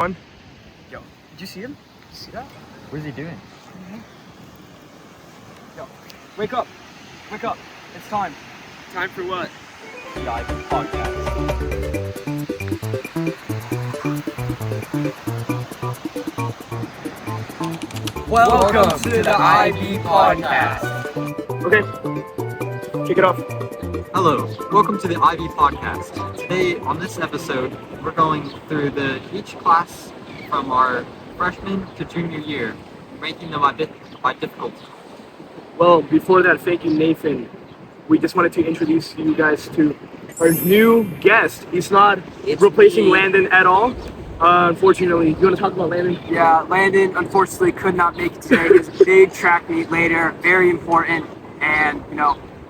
One. Yo, did you see him? See that? What is he doing? Yo, wake up. Wake up. It's time. Time for what? The Aidan Podcast. Welcome to the IB Podcast. Okay, kick it off. Hello, welcome to the IB Podcast. Today, on this episode, we're going through each class from our freshman to junior year, ranking them by difficulty. Well, before that, thank you, Nathan. We just wanted to introduce you guys to our new guest. He's not replacing Landon at all. Unfortunately, you want to talk about Landon? Yeah, Landon unfortunately could not make it today. He has a big track meet later, very important, and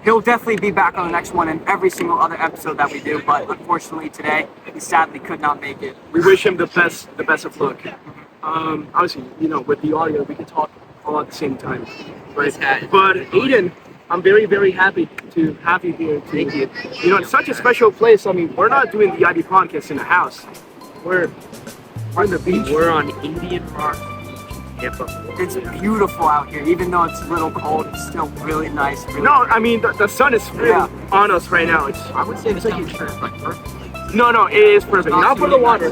he'll definitely be back on the next one and every single other episode that we do. But unfortunately today, he sadly could not make it. We wish him the best of luck. Obviously, with the audio, we can talk all at the same time, right? But Aidan, I'm very, very happy to have you here. Thank you. It's such a special place. I mean, we're not doing the IB podcast in a house. We're on the beach. We're on Indian Rock Beach, Tampa, Florida. It's beautiful out here, even though it's a little cold. It's still really nice. Really No, great. I mean the sun is really on us right now. I would say the temperature is like perfect. No, it is perfect. Not for the water.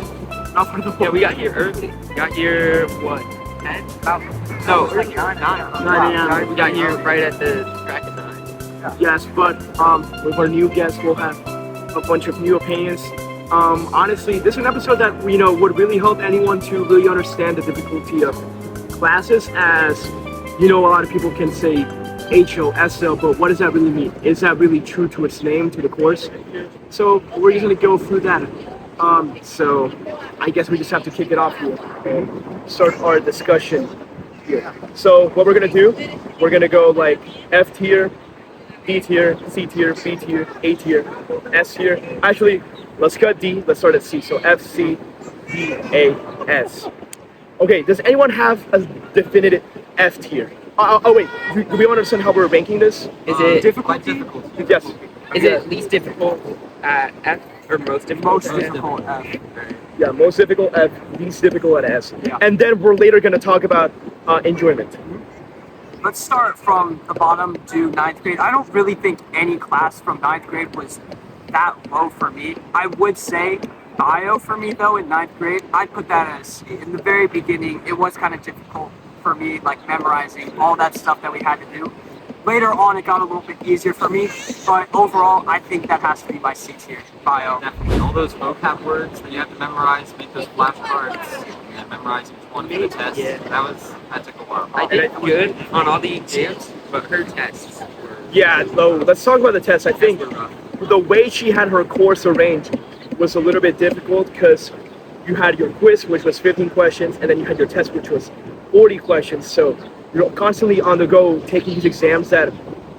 Not for the water. Yeah, we got here early. Got here, what, 10? No, like 9. We got here right at the crack of 9. Yes, but with our new guest, we'll have a bunch of new opinions. Honestly, this is an episode that would really help anyone to really understand the difficulty of classes. As a lot of people can say HO, but what does that really mean? Is that really true to its name, to the course? So we're just gonna go through that. So I guess we just have to kick it off here and start our discussion here. So what we're gonna do, we're gonna go like F tier, B tier, C tier, B tier, A tier, S tier. Actually, let's cut D. Let's start at C. So F, C, D, A, S. Okay. Does anyone have a definitive F tier? Oh wait. Do we understand how we're ranking this? Is it Difficulty? Yes. Is it least difficult at F or most difficult? Most difficult. Yeah. Most difficult F, least difficult at S. Yeah. And then we're later gonna talk about enjoyment. Let's start from the bottom to 9th grade. I don't really think any class from 9th grade was that low for me. I would say bio for me though in 9th grade, I'd put that as in the very beginning. It was kind of difficult for me, like memorizing all that stuff that we had to do. Later on, it got a little bit easier for me, but overall, I think that has to be my C tier, bio. Definitely. All those vocab words that you have to memorize, make those flashcards, and then memorize each one for the test. Yeah. That took a while. I did good on all the exams, but her tests were Yeah. So let's talk about the test. I think rough. the way she had her course arranged was a little bit difficult because you had your quiz, which was 15 questions, and then you had your test, which was 40 questions. So you're constantly on the go taking these exams that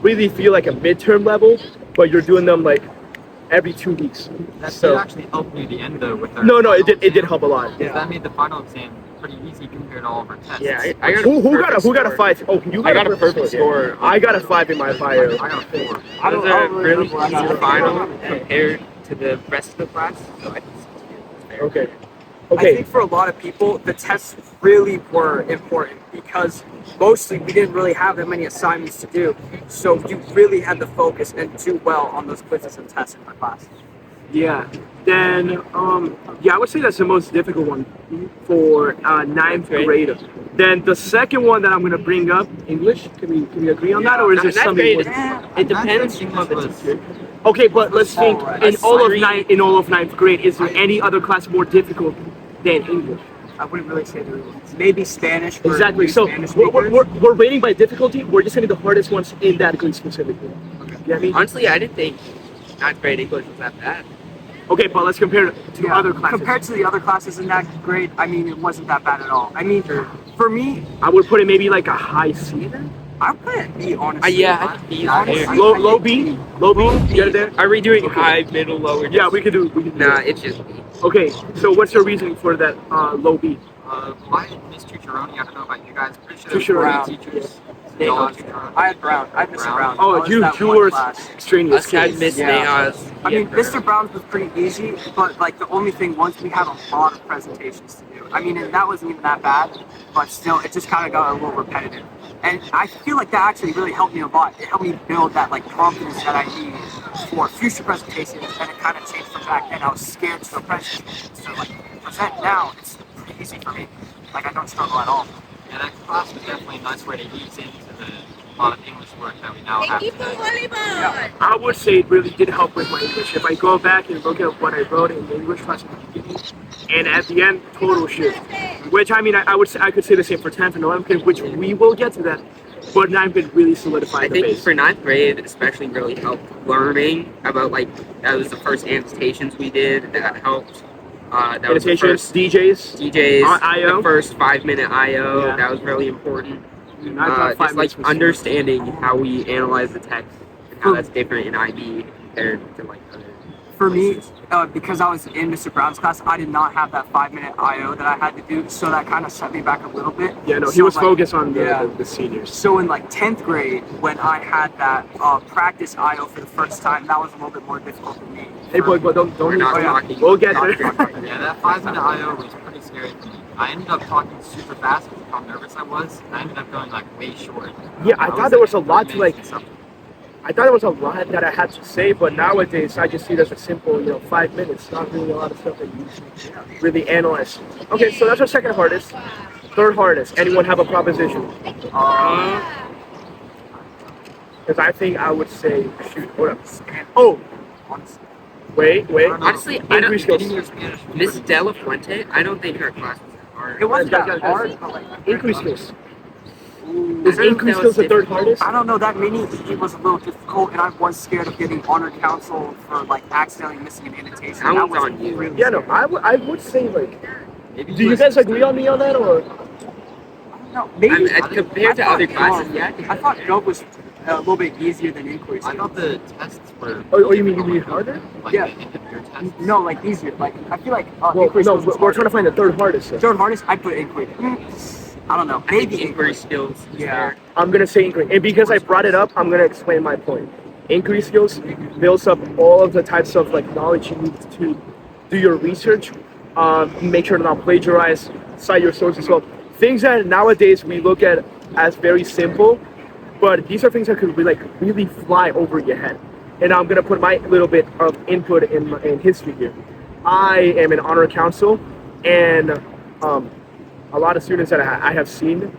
really feel like a midterm level, but you're doing them like every 2 weeks. That So did actually help near the end though with our no, it final did exam. help a lot. Because that made the final exam pretty easy compared to all of our tests. Yeah, I got Who got a perfect 5? Oh, you got I got a perfect score. Yeah. I got a 5 in my bio. I got a 4. I It was don't a really really remember what I easy got. final compared to the rest of the class, so I think it's fair. Okay. I Okay. think for a lot of people, the tests really were important because mostly we didn't really have that many assignments to do. So you really had to focus and do well on those quizzes and tests in my class. Yeah. Then I would say that's the most difficult one for 9th grade. Then the second one that I'm gonna bring up, English. Can we agree on that, or is there Ninth something? grade, more- it depends English on the was- teacher. Okay, but let's think in all of ninth grade. Is there any other class more difficult than English? I wouldn't really say there was. Maybe Spanish. For Exactly. new So Spanish we're speakers. we're rating by difficulty. We're just getting the hardest ones in that grade specifically. You know what I mean? Honestly, I didn't think 9th grade English was that bad. Okay, but let's compare it to Yeah, other classes. Compared to the other classes in that grade, I mean, it wasn't that bad at all. I mean, for me, I would put it maybe like a high C then. I put it B, honestly. Yeah, I think B is Honestly, fair. Low B? Low B? You get it there? Are we doing Okay. high, middle, lower? Yeah, we could do Nah, that. it's just B. Okay, so what's your reasoning for that low B? I had Miss Tutoroni. I don't know about you guys. Pretty sure Tutoroni. there was teachers. They all had Tutoroni. I had Brown. I had Mr. Brown. Oh, That was you that you one were class. extraneous. Us had kids. Miss Yeah. Neha's. I mean, Mr. Brown's was pretty easy, but like the only thing was we had a lot of presentations to do. I mean, and that wasn't even that bad, but still, it just kind of got a little repetitive. And I feel like that actually really helped me a lot. It helped me build that like confidence that I need for future presentations, and it kind of changed from back then. I was scared to go present, so like present now, it's pretty easy for me. Like I don't struggle at all. Yeah, that class was definitely a nice way to ease into the lot of English work that we now have today. I would say it really did help with my English. If I go back and look at what I wrote in the English class at the beginning, and at the end, total shift. Which I mean, I would say I could say the same for 10th and 11th grade, which we will get to that. But 9th grade really solidified I the think base. for 9th grade, especially really helped learning about like that was the first annotations we did that helped. That was the Annotations, first DJs, DJs, IO. the first 5-minute IO. Yeah. That was really important. And I thought 5 Just like minutes was understanding how we analyze the text and how that's different in IB compared to like other. For me, places. because I was in Mr. Brown's class, I did not have that 5-minute IO that I had to do, so that kind of set me back a little bit. Yeah, no, he So, was like, focused on yeah. the seniors. So in like 10th grade, when I had that practice IO for the first time, that was a little bit more difficult for me. Hey, boy, don't We're not Oh, yeah. talking. We'll get Not there. talking. Yeah, that 5-minute IO was pretty scary for me. I ended up talking super fast because of how nervous I was, and I ended up going like way short. Yeah, I thought there was a lot to 3 like. minutes and something. I thought there was a lot that I had to say, but nowadays I just see it as a simple, 5 minutes. Not really a lot of stuff that you really analyze. Okay, so that's our second hardest. Third hardest. Anyone have a proposition? Because I think I would say, shoot, what up? Oh, wait. I don't know. Honestly, I Increase don't. skills. Getting your Spanish was Miss pretty De La Fuente, I don't think her class was that hard. It wasn't Guys, that guys, hard, but like Increase skills. ooh, Is I don't increase know skills the if third it's hardest? I don't know, that mini EE was a little difficult, and I was scared of getting honor council for like accidentally missing an annotation. That one's was on you. really Yeah, no, scary. I would say like. Maybe Do you guys agree on me on that, or? No, maybe. I mean, compared to I other thought, classes, yeah. I thought Gov was a little bit easier than inquiry. I thought the tests were. Oh, you mean harder? Like Yeah. the end of year tests. No, like easier. Like I feel like Well, inquiry no, skills was we're trying to harder. find the third hardest. So. Third hardest, I put inquiry. I don't know. I think Maybe inquiry skills. Is Yeah. there. I'm gonna say inquiry, and because I brought it up, I'm gonna explain my point. Inquiry skills builds up all of the types of like knowledge you need to do your research, make sure to not plagiarize, cite your sources well. Things that nowadays we look at as very simple, but these are things that could really fly over your head. And I'm gonna put my little bit of input in history here. I am in honor council, and a lot of students that I have seen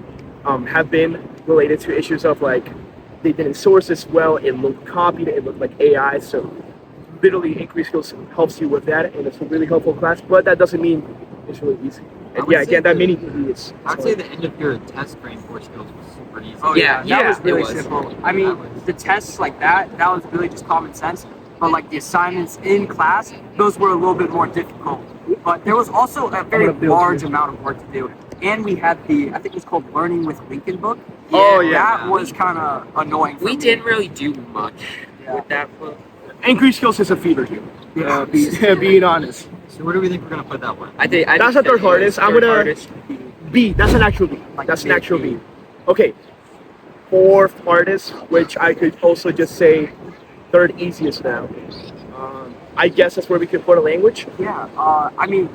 have been related to issues of like they didn't source this well, it looked copied, it looked like AI. So literally increase skills helps you with that, and it's a really helpful class, but that doesn't mean it's really easy. I And would yeah, say again, that the- mini PE is. I'd say the end of your test brain core skills was super easy. Oh Yeah, yeah, that was it really was. simple. I mean, the tests like that was really just common sense. But like the assignments in class, those were a little bit more difficult. But there was also a very gonna build large too. amount of work to do. And we had I think it was called Learning with Lincoln book. Oh, yeah. That was kind of annoying for We me. didn't really do much Yeah. with that book. Increase skills is a fever here. Yeah. Being honest. So where do we think we're gonna put that one? I think That's the third hardest. I'm third gonna- hardest. B, that's an actual B. Like That's an B. actual B. Okay. Fourth hardest, which I could also just say third easiest now. I guess that's where we could put a language. Yeah. I mean,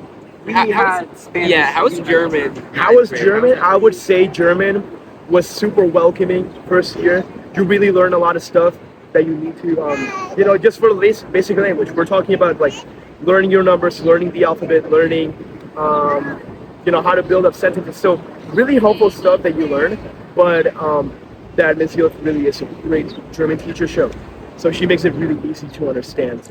we How- had Spanish. Yeah, how was German? How was German? I would say German was super welcoming first year. You really learn a lot of stuff that you need to, just for the basic language. We're talking about like learning your numbers, learning the alphabet, learning, how to build up sentences. So really helpful stuff that you learn. But that Ms. Youth really is a great German teacher show. So she makes it really easy to understand.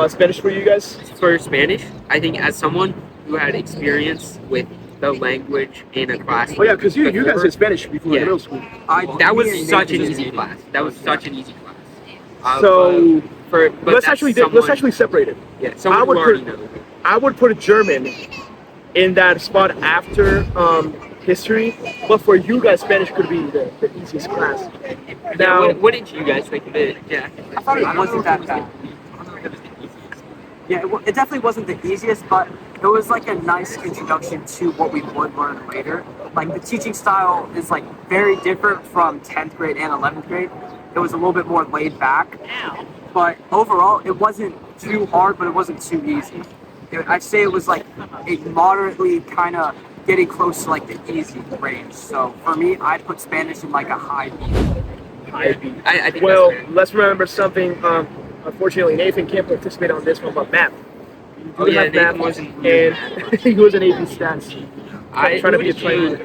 Spanish for you guys? For Spanish, I think as someone who had experience with the language in a class. Oh yeah, because you guys before, did Spanish before Yeah. middle school. that was me and such an Nathan- easy class. That was such an easy class. So but let's that's actually someone- separate it. Yeah, someone I would who already put- knows. I would put German in that spot after history, but for you guys, Spanish could be the easiest class. Yeah, Now, what did you guys think of it? Yeah. I thought it wasn't that bad. I don't know if it was the easiest. Yeah, it definitely wasn't the easiest, but it was like a nice introduction to what we would learn later. Like the teaching style is like very different from 10th grade and 11th grade. It was a little bit more laid back, but overall it wasn't too hard, but it wasn't too easy. I'd say it was like a moderately kind of getting close to like the easy range. So for me, I'd put Spanish in like a high B. I B. I think Well, that's fair. let's remember something. Unfortunately, Nathan can't participate on this one, but math. You Oh, do yeah, have Nathan math, wasn't and he was an AP stats. Trying to be a trainer.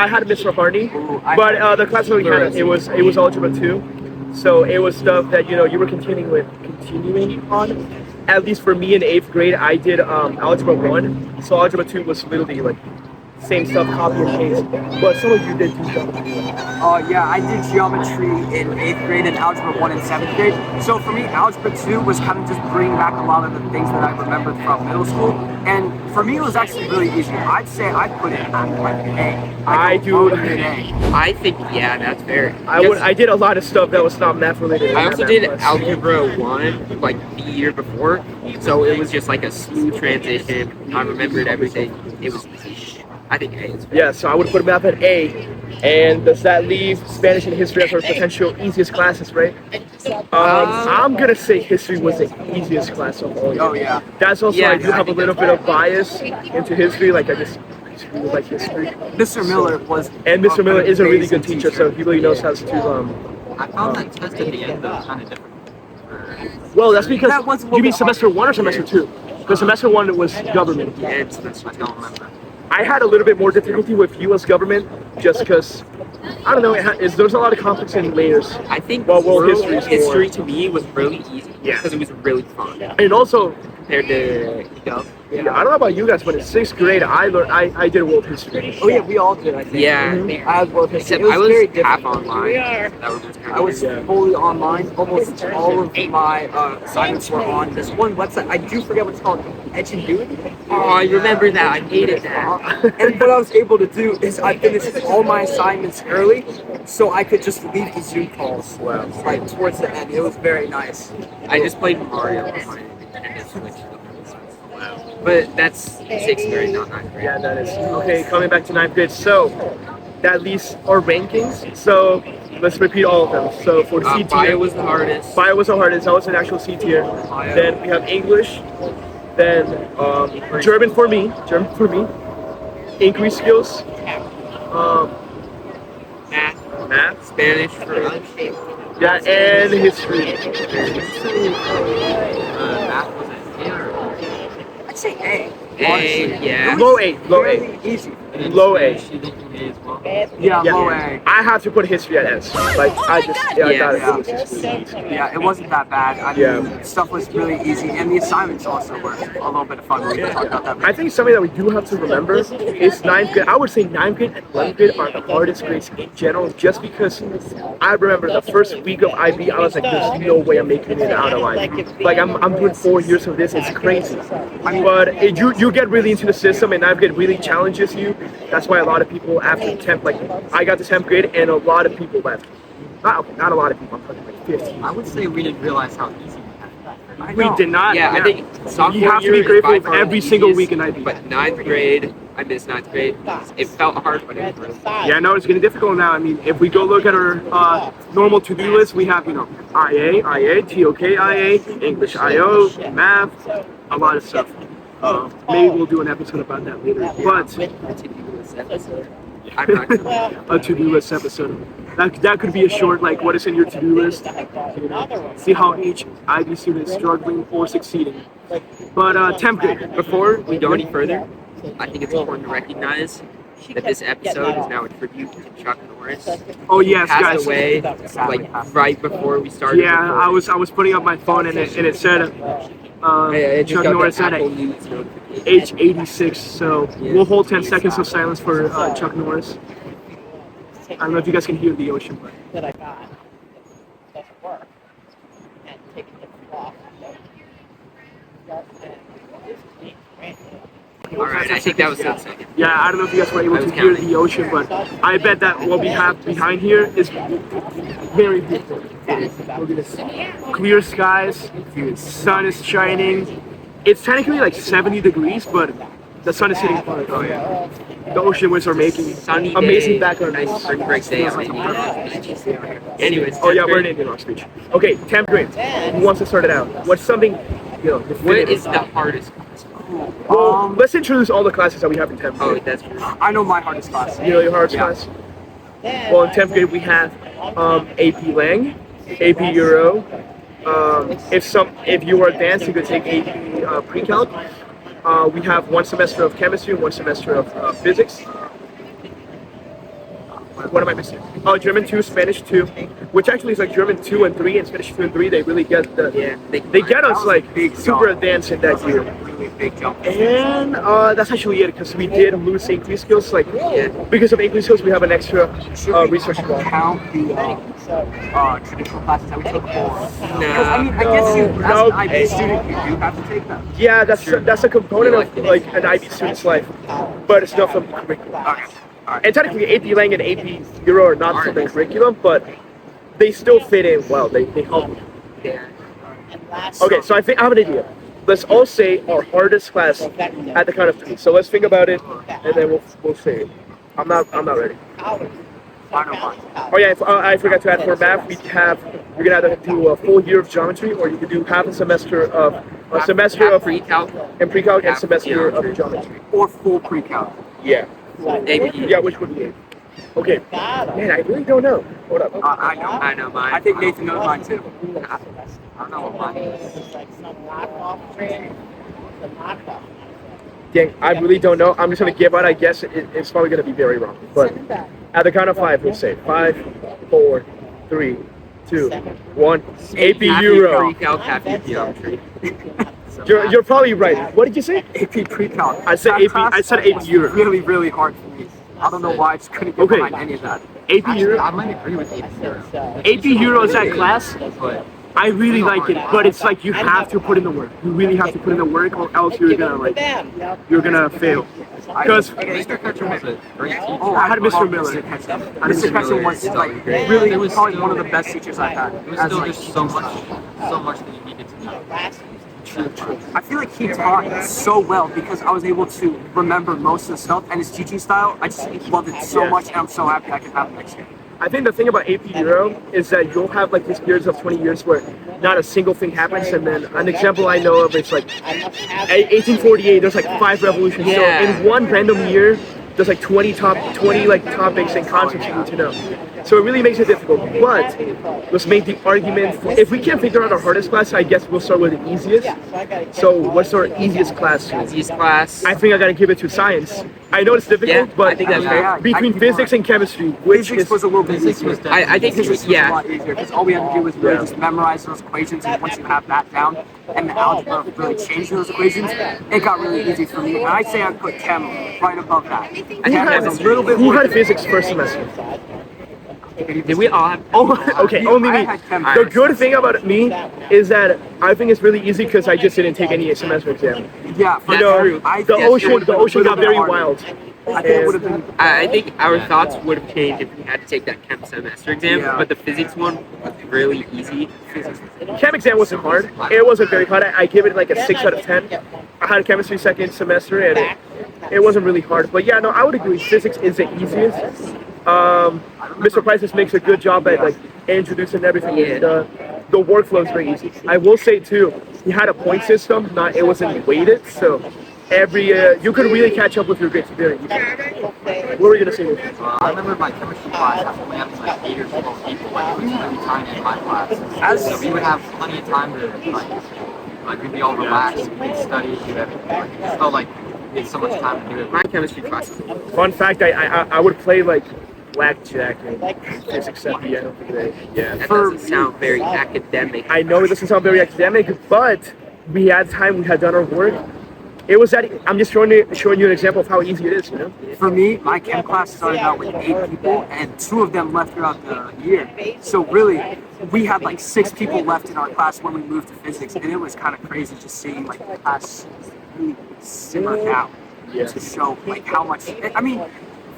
I had Mr. Harney, but the class that we had it was algebra 2, so it was stuff that you were continuing on. At least for me in 8th grade, I did algebra 1, so algebra 2 was literally like same stuff, copy and paste. But some of you did do geometry. Yeah, I did geometry in 8th grade and algebra 1 in 7th grade. So for me, algebra 2 was kind of just bringing back a lot of the things that I remembered from middle school. And for me, it was actually really easy. I'd say I'd put it at like an A. I Like a do. low to mid A. I think, yeah, that's fair. I did a lot of stuff that was not math related. I also did algebra 1 like the year before, so it was just like a smooth transition. I remembered everything. It was easy. I think A is fair. Yeah, so I would put math at A. And does that leave Spanish and history as our potential easiest classes, right? I'm gonna say history was the easiest class of all. Oh, yeah. That's also Yeah, I do I have a think little that's bit of bias into history. Like I just really like history. Mr. Miller was. And Mr. Miller is a really amazing good teacher, so he really knows how to. I found that test at the end was kind of different. Well, that's because That was a little you mean bit semester hard. 1 or semester 2? Because semester 1 was government. Yeah, it's that's I don't remember. I had a little bit more difficulty with U.S. government just because I don't know. There's a lot of complex and layers, I think Well, world world history is history more- to me was really easy Yeah. because it was really fun and also. compared to Gov. Yeah, I don't know about you guys, but in 6th grade, I did world history. Oh, yeah, we all did, I think. Yeah, I had world history. except It was I was very half different. online. That was kind of I was Yeah. fully online. Almost all of my assignments were on this one website. I do forget what it's called. Edgenuity. Oh, I remember that. I hated that. And what I was able to do is I finished all my assignments early, so I could just leave the Zoom calls like towards the end. It was very nice. I just played Mario on my Nintendo Switch. But that's 6th grade, not 9th grade. Yeah, that is. Okay, coming back to 9th grade. So, that leaves our rankings. So, let's repeat all of them. So, for C tier, Bio was the hardest. Bio was the hardest. That was an actual C tier. Then we have English. Then German for me. English skills. Math. Spanish for us. Yeah, and history. Math was at A or I'd say A. A, yeah. Low A. Very easy. Low A. She thinking A as well. Yeah, Yeah. low A. I have to put history at S. Like I just, I got it. Yeah. It was just really easy. Yeah, it wasn't that bad. I mean, Yeah. stuff was really easy, and the assignments also were a little bit of fun. We can talk about that. I think something that we do have to remember is 9th grade. I would say 9th grade and 11th grade are the hardest grades in general, just because I remember the first week of IB, I was like, there's no way I'm making it out of IB. Like I'm doing 4 years of this, it's crazy. But you get really into the system, and 9th grade really challenges you. That's why a lot of people after 10th, like I got to 10th grade, and a lot of people left. Not a lot of people, I'm talking like 15. I would say we didn't realize how easy we had it. We did not. Yeah, I think sophomore you have to year be is grateful by of far the every single easiest, week in IB. But 9th grade, I missed 9th grade. It felt hard, but it was really fun. Yeah, no, it's getting difficult now. I mean, if we go look at our normal to-do list, we have, IA, TOK IA, English IO, math, a lot of stuff. Maybe we'll do an episode about that later. But I'm not sure. a to-do list episode. That could be a short, like, what is in your to-do list? See how each IB student is struggling or succeeding. But 10th grade. Before we go any further, I think it's important to recognize that this episode is now a tribute to Chuck Norris. Oh yes, Passed guys. away like right before we started. Yeah, recording. I was putting up my phone and it said I just Chuck got Norris the at Apple News notification. age 86. So we'll hold 10 seconds of silence for Chuck Norris. I don't know if you guys can hear the ocean, but that I got doesn't work and take a different off. All right, I think that was 10 seconds. Yeah, I don't know if you guys were able I to was hear counting. the ocean, but I bet that what we have behind here is very beautiful. Look at this. Clear skies, sun is shining. It's technically like 70 degrees, but the sun is hitting hard. Oh yeah. The ocean winds are making Sunny amazing day, background nice noise. spring break day. Anyways, Oh yeah, 10th we're in grade. Indian Rock Beach. Okay, 10th grade. Who wants to start it out? What's something, What definitive? is the hardest class? Well, let's introduce all the classes that we have in 10th Oh, grade. that's true. I know my hardest class. You know your hardest Yeah. class? Well, in 10th grade we have AP Lang, AP Euro. If you are advanced, you could take AP Pre-Calc. We have 1 semester of chemistry and 1 semester of physics. What am I missing? Oh, German 2, Spanish 2, which actually is like German 2 and 3 and Spanish 2 and 3. They really get the Yeah, they get us was a like big super jump. advanced in that That was year. a really big jump. And that's actually it because we did lose AP skills. Like Yeah. because of AP skills, we have an extra Should we research block. count the traditional classes that we took? Because I mean, I No, guess you, as no. an IB student, you do have to take them. Yeah, that's a component of like an IB student's life, but it's not from the curriculum. Okay. All right. And technically, AP Lang and AP Euro are not from the curriculum, but they still fit in well. They help. Yeah. Okay, so I think I have an idea. Let's all say our hardest class at the count of 3. So let's think about it, and then we'll say it. I'm not ready. I know mine. Oh yeah, I forgot to add for math. You're gonna either do a full year of geometry, or you could do half a semester of Pre-calc. and pre-calc and half semester of geometry. geometry. Or full pre-calc. Yeah, AP. yeah, which would be it? Okay, man, I really don't know. Hold up. I know. I know mine. I think Nathan knows mine too. I don't know what mine is. Dang, I really don't know. I'm just gonna give out. I guess it's probably gonna be very wrong. But at the count of 5, we'll say 5, 4, 3, 2, 1. AP Half Euro. Pre-calc, half geometry. You're probably right. What did you say? AP pre-calc. I said That AP. class I said AP Euro. really, really hard for me. I don't know why I just couldn't get Okay. behind any of that. AP I Euro. might agree with AP Euro. AP Euro is that class. But I really like it, but it's like you have to put in the work. You really have to put in the work, or else you're gonna fail. Because Mr. Ketchum was a great teacher. Oh, I had Mr. love Miller. Mr. Ketchum. I had Mr. Mr. Ketchum was like really probably one of the best teachers I've had. It was As, still like, just so much that you needed to know. I feel like he taught so well because I was able to remember most of the stuff, and his teaching style, I just loved it so much, and I'm so happy I can have it next year. I think the thing about AP Euro is that you'll have like these periods of 20 years where not a single thing happens, and then an example I know of is like 1848. There's like 5 revolutions. Yeah. So in one random year, there's like 20 like topics and concepts you need to know. So it really makes it difficult. But let's make the argument. If we can't figure out our hardest class, I guess we'll start with the easiest. So what's our easiest class? easiest class. I think I gotta give it to science. I know it's difficult, Yeah, but I think that's Yeah, right. between I- physics and chemistry, which Physics is was a little bit Physics easier. was definitely I think Physics was a yeah. lot easier because all we had to do was really Yeah. just memorize those equations, and once you have that down and the algebra really changed those equations, it got really easy for me. And I'd say I'd put chem right above that. I Chem think was a little bit who more had physics first semester? Did we all have? Oh, okay, only I me. had chem The first. good thing about me is that I think it's really easy because I just didn't take any semester exam. Yeah, for You That's know, true. I the guess it ocean, would've the been a ocean little got bit very harder. wild. I think it would have been. I think our thoughts would have changed if we had to take that chem semester exam, Yeah. but the physics one was really easy. Chem exam wasn't hard. It wasn't very hard. I give it like a 6 out of 10. I had chemistry second semester, and it wasn't really hard. But yeah, no, I would agree. Physics is the easiest. Mr. Price makes a good job at like introducing everything. Yeah. The workflow is very easy. I will say too, he had a point system. It wasn't weighted, so every you could really catch up with your grades very easily. What were you gonna say? I remember my chemistry class had only up to like 8 or 12 people. Like it was really tiny in my class. So we would have plenty of time to like we'd be all relaxed, we could study, do everything. Like, it just felt like we had so much time to do it. My chemistry class. Fun fact: I would play like blackjack and physics at the end of the day. Yeah. That doesn't sound very academic. I know it doesn't sound very academic, but we had time. We had done our work. It was that I'm just showing you an example of how easy it is. You know. For me, my chem class started out with 8 people, and 2 of them left throughout the year. So really, we had like 6 people left in our class when we moved to physics, and it was kind of crazy just seeing like the class really simmer down. Yeah. to show like how much. I mean,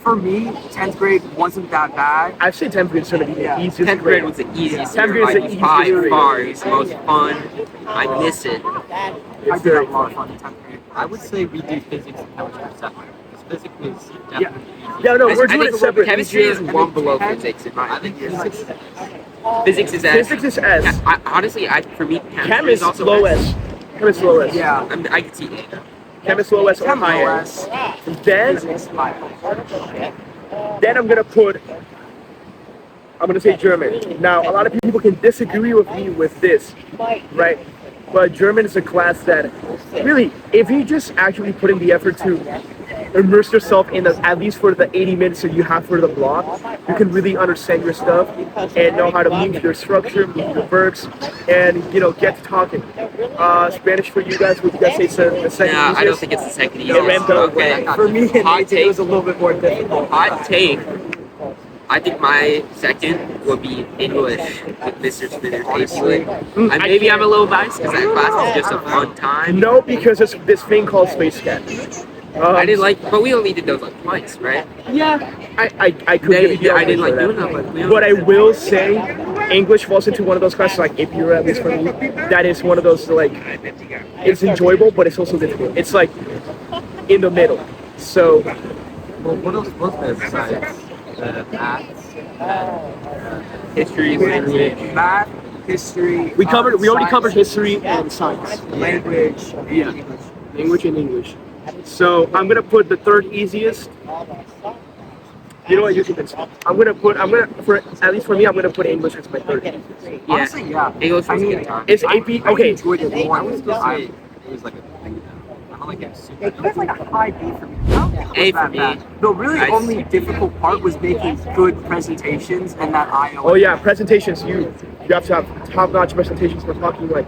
for me, 10th grade wasn't that bad. I'd say 10th grade is gonna be the Yeah. easiest 10th grade. grade was the easiest 10th year grade is the by easiest grade. far. It was the most fun. I miss it. I It's did very have a lot of fun. fun in 10th grade. I would say we do physics and chemistry separate. Because physics was Yeah. definitely easy. Yeah, no, we're I doing think it separate. chemistry is Easier. one below physics in my I think opinion. physics is Physics is S. Physics is S. Honestly, for me, Chem chemistry is is also low S. Chem is low S. Yeah. I can see A. Chem is low S or Chem higher. OS. Then Physics high. I'm gonna say German. Now, a lot of people can disagree with me with this, right? But German is a class that really, if you just actually put in the effort to immerse yourself in at least for the 80 minutes that you have for the block, you can really understand your stuff and know how to move your structure, move your verbs, and get to talking. Spanish for you guys, would you guys say it's the second No, I don't easiest? think it's the second Yeah, easiest. ramped up. Okay. For me, Hot it was take. a little bit more difficult. Hot take. I think my second would be English with Mr. Smithers. Maybe I'm a little biased because that class was just a fun time. No, because it's this thing called Space Cat. I didn't like, but we only did those like twice, right? Yeah, I could give you the I didn't okay like for doing that. them, but we But I only will say, English falls into one of those classes, like if you're at least for me, that is one of those like, it's enjoyable, but it's also difficult. It's like in the middle. So well, what else was there besides the maths? history, language. Math, history. we already science, covered history and science, language, and Yeah. English. language and English. So I'm gonna put the third easiest. You know what? You can. I'm gonna for at least for me, I'm gonna put English as my third easiest. Yeah. Honestly, yeah. English I was mean, good time. It's I AP. Okay. enjoyed it more. I was gonna say it was like a I don't like it was super It was like a high B for me. I don't think it was A for that me. bad. The really I only see. difficult part was making good presentations and that IO. Oh yeah, presentations. You have to have top-notch presentations. We're talking like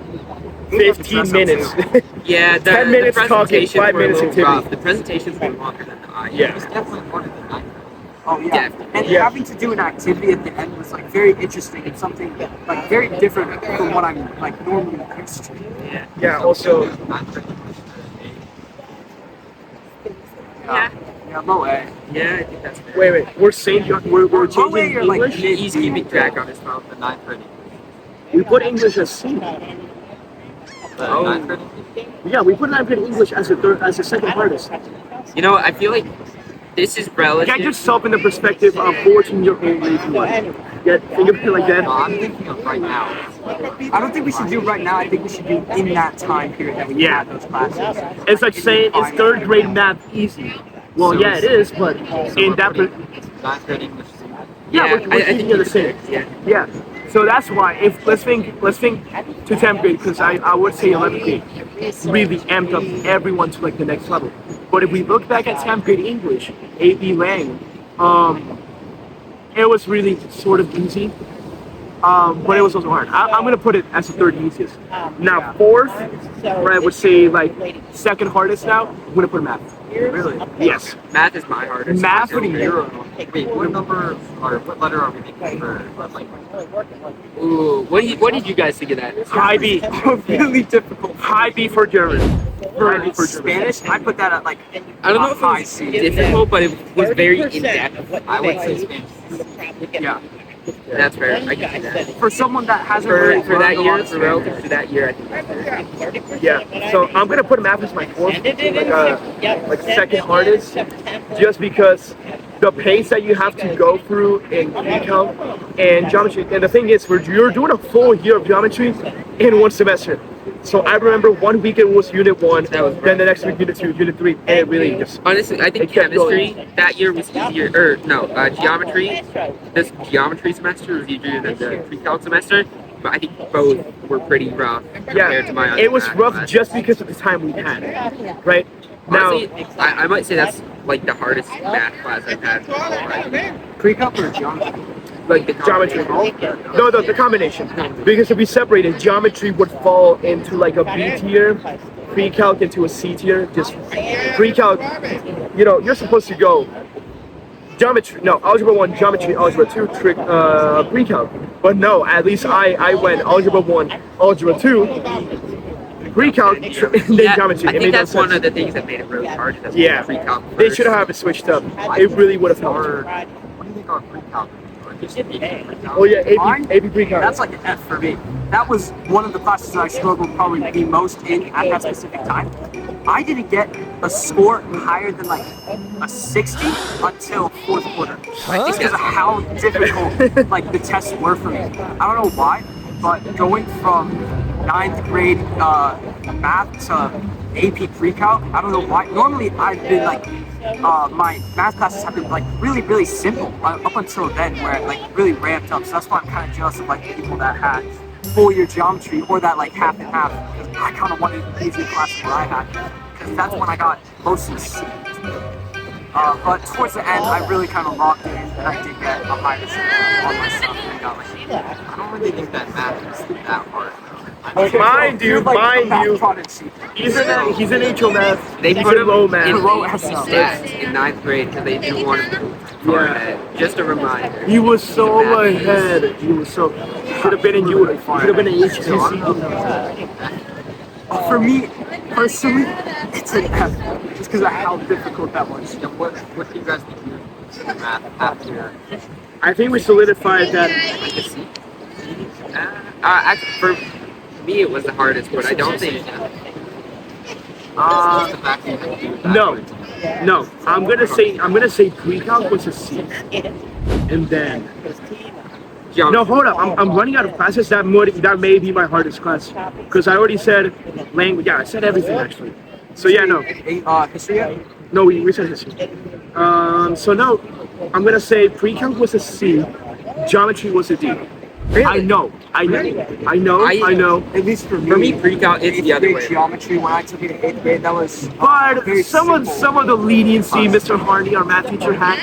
15 minutes. Yeah, 10 minutes the talking, presentations 5 were a minutes little activity. rough. The presentations were longer than the I. Yeah. It was definitely harder than I. Oh yeah. Definitely. And Yeah. having to do an activity at the end was like very interesting and something like very different from what I'm like normally used to. Yeah. Yeah. Also, Yeah. Yeah, low A. Yeah, I think that's fair. wait. We're saying we're Low A changing or like English. mid He's B. keeping track on his phone. The ninth grade. We put English as C. The Oh. ninth grade. Yeah, we put ninth grade English as the second hardest. You know, I feel like this is relative. Get yourself in the perspective of 14-year-old grade one. Think of it like No, that. I'm thinking of right now. I don't think we should do right now. I think we should do in that time period that we Yeah. had those classes. It's like saying is third grade math easy? Well, So yeah, it is, but So in we're that. putting ninth grade English. Yeah, we're I keeping think it you the could same. pick, yeah. Yeah. So that's why if let's think to 10th grade because I would say 11th grade really amped up everyone to like the next level. But if we look back at 10th grade English, AP Lang, it was really sort of easy. But it was also hard. I'm gonna put it as the third easiest. Now fourth, where I would say like second hardest now, I'm gonna put math. Really? Yes. Math is my hardest. Math So, for the Euro. Wait, what number or what letter are we making for like? Ooh, what did you guys think of that? High B. Really difficult. High B for German. High B For for German. Spanish, I put that at like I don't know a if it high was C. difficult, but it was very in depth. I would say Spanish. Yeah. That's fair. I can see that. For someone that hasn't really For that learned a lot year, of for relative to that year, I think that's fair. Yeah. So I'm gonna put math as my fourth, like second hardest, just because the pace that you have to go through in recount and geometry. And the thing is, you're doing a full year of geometry in one semester. So I remember one week it was unit 1, That was then the next week unit 2, unit 3, and it really just. Honestly, I think It kept chemistry that year was easier. Or no, geometry. This geometry semester was easier than the pre-calc semester. But I think both were pretty rough compared to my other It was math rough classes. just because of the time we had, right? Now, Honestly, I might say that's like the hardest math class I've had. Pre-cup or geometry? Like the geometry. combination. No, the combination. Because if we separated, geometry would fall into like a B tier, pre-calc into a C tier. Just pre-calc, you're supposed to go geometry. No, algebra 1, geometry, algebra 2, pre-calc. But no, at least I went algebra 1, algebra 2, Pre-calc and and then geometry. I It made think no that's one sense. of the things that made it really hard. That's Yeah. pre-calc They first. should have it switched up. It really would have helped. Or what do you think our pre-calc? Or just AP pre-calc? Oh yeah, Mine? AP pre-calc. That's like an F for me. That was one of the classes that I struggled probably the most in at that specific time. I didn't get a score higher than like a 60 until fourth quarter. Just because of how difficult like the tests were for me. I don't know why, but going from ninth grade math to AP pre-calc, I don't know why. Normally I've been like my math classes have been like really simple up until then, where it like really ramped up. So that's why I'm kind of jealous of like the people that had full year geometry or that like half and half. Because I kind of wanted an easier class than what I had, because that's when I got most of the C. But towards the end, I really kind of locked in, and I did get a higher score on my stuff. And I got like, I don't really think that math is that hard. Mind you, he's in HO math. They He's put in him low in math. low AP SL. stats in ninth grade because they do want him to far Yeah. ahead. Just a reminder. He was so He's a math ahead. He was so. Should have been in U. Should have been in HTC. For me, personally, it's an F, just because of how difficult that was. And what do you guys think you consider math after? I think we solidified that. Like a C. For me, it was the hardest, but I don't think. Just the fact that you have to do it No. backwards. No, I'm gonna say pre-calc was a C, and then no, hold up, I'm running out of classes that may be my hardest class, because I already said language. Yeah, I said everything actually. So yeah, no, History yet? no, we said history. So no, I'm gonna say pre-calc was a C, geometry was a D. I know. At least for me. For me, pre-calc, it's the other way. Geometry, when I took it in 8th grade, that was But very some simple. of the leniency Mr. Harney, our math teacher, had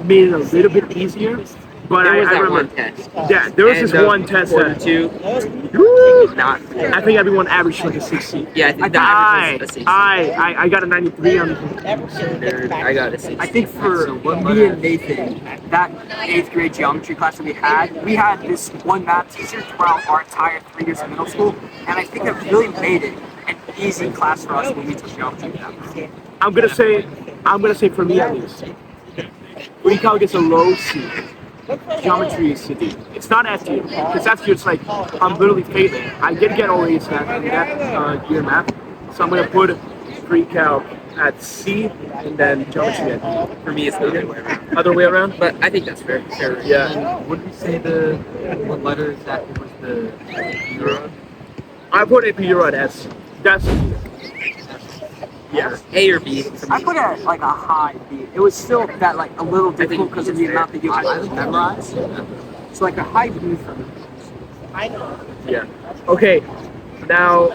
made it a little bit easier. But There was I that remember. one test. Yeah, there was And, this one test that. 42. Woo! Not. I think everyone averaged like a 60. Yeah, I think the average was a 6. I got a 93 on. Nerd. I got a 6. I think for me and Nathan, that 8th grade geometry class that we had this one math teacher throughout our entire 3 years of middle school, and I think that really made it an easy class for us when we took geometry. I'm gonna say for me at least, pre-calc is a low C. Geometry is C. It's not F tier, because F tier it's like I'm literally failing. I did get all A's in that year math, so I'm gonna put pre-calc at C and then geometry at D. For me, it's the other way around. Other way around? But I think that's fair. Yeah. Would we say what letter exactly was the euro? I put AP Euro at S. That's yeah. A or B. For I me. put it at like a high B. It was still that like a little difficult because of the amount that you had to memorize. So like a high B for me. Yeah. Okay. Now,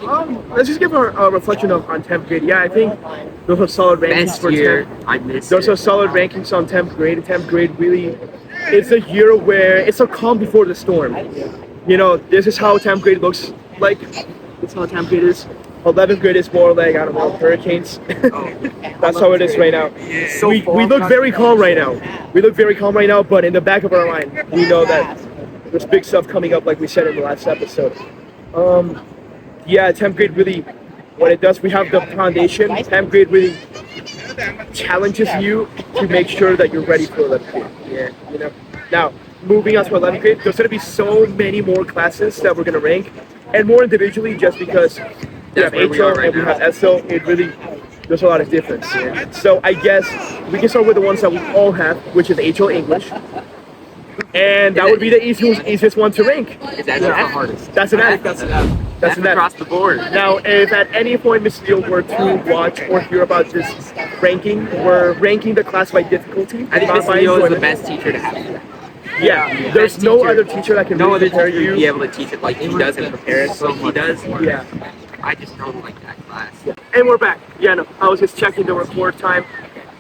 let's just give a reflection on 10th grade. Yeah, I think those are solid rankings Best for year. 10th. I missed Those it. are solid rankings on 10th grade. 10th grade really, it's a year where it's a calm before the storm. You know, this is how 10th grade looks like. That's how 10th grade is. 11th grade is more like, I don't know, hurricanes. That's how it is right now. So We look very calm right now. We look very calm right now, but in the back of our mind, we know that there's big stuff coming up, like we said in the last episode. Yeah, 10th grade really, what it does, we have the foundation. 10th grade really challenges you to make sure that you're ready for 11th grade. Yeah, you know. Now, moving on to 11th grade, there's going to be so many more classes that we're going to rank, and more individually, just because we have That's where we are HO right and we now. have SO. It really, there's a lot of difference. So I guess we can start with the ones that we all have, which is HO English. And that would be the easiest one to rank. Is that Yeah. the hardest? That's an F. That's an F. That's an F. across the board. Now, if at any point Ms. Steele were to watch or hear about this ranking, we're ranking the class by difficulty. I think not Miss by Leo is the enjoyment. best teacher to have. Yeah, there's Best no teacher. other teacher that can No really other prepare teacher would be you. able to teach it like he does and prepare us like he does. Yeah. I just don't like that class. And we're back. Yeah, no, I was just checking the record time.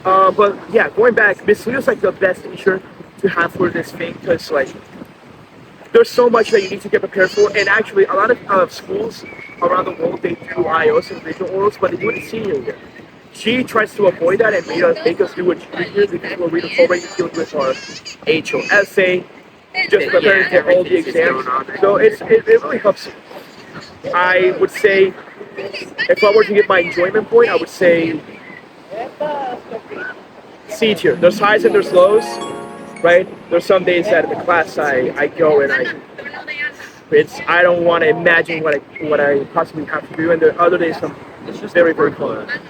But yeah, going back, Miss Leo's like the best teacher to have for this thing, because like there's so much that you need to get prepared for. And actually, a lot of schools around the world, they do IOs and visual orals, but they do it in senior year. She tries to avoid that and make us do it junior year, because we're already dealing with our HO essay, just preparing for all the everything's just exams. going on. So it really helps you. I would say if I were to get my enjoyment point, I would say C tier. There's highs and there's lows, right? There's some days that in the class I go and I don't want to imagine what I possibly have to do, and there are other days I'm It's just very a very workload. fun.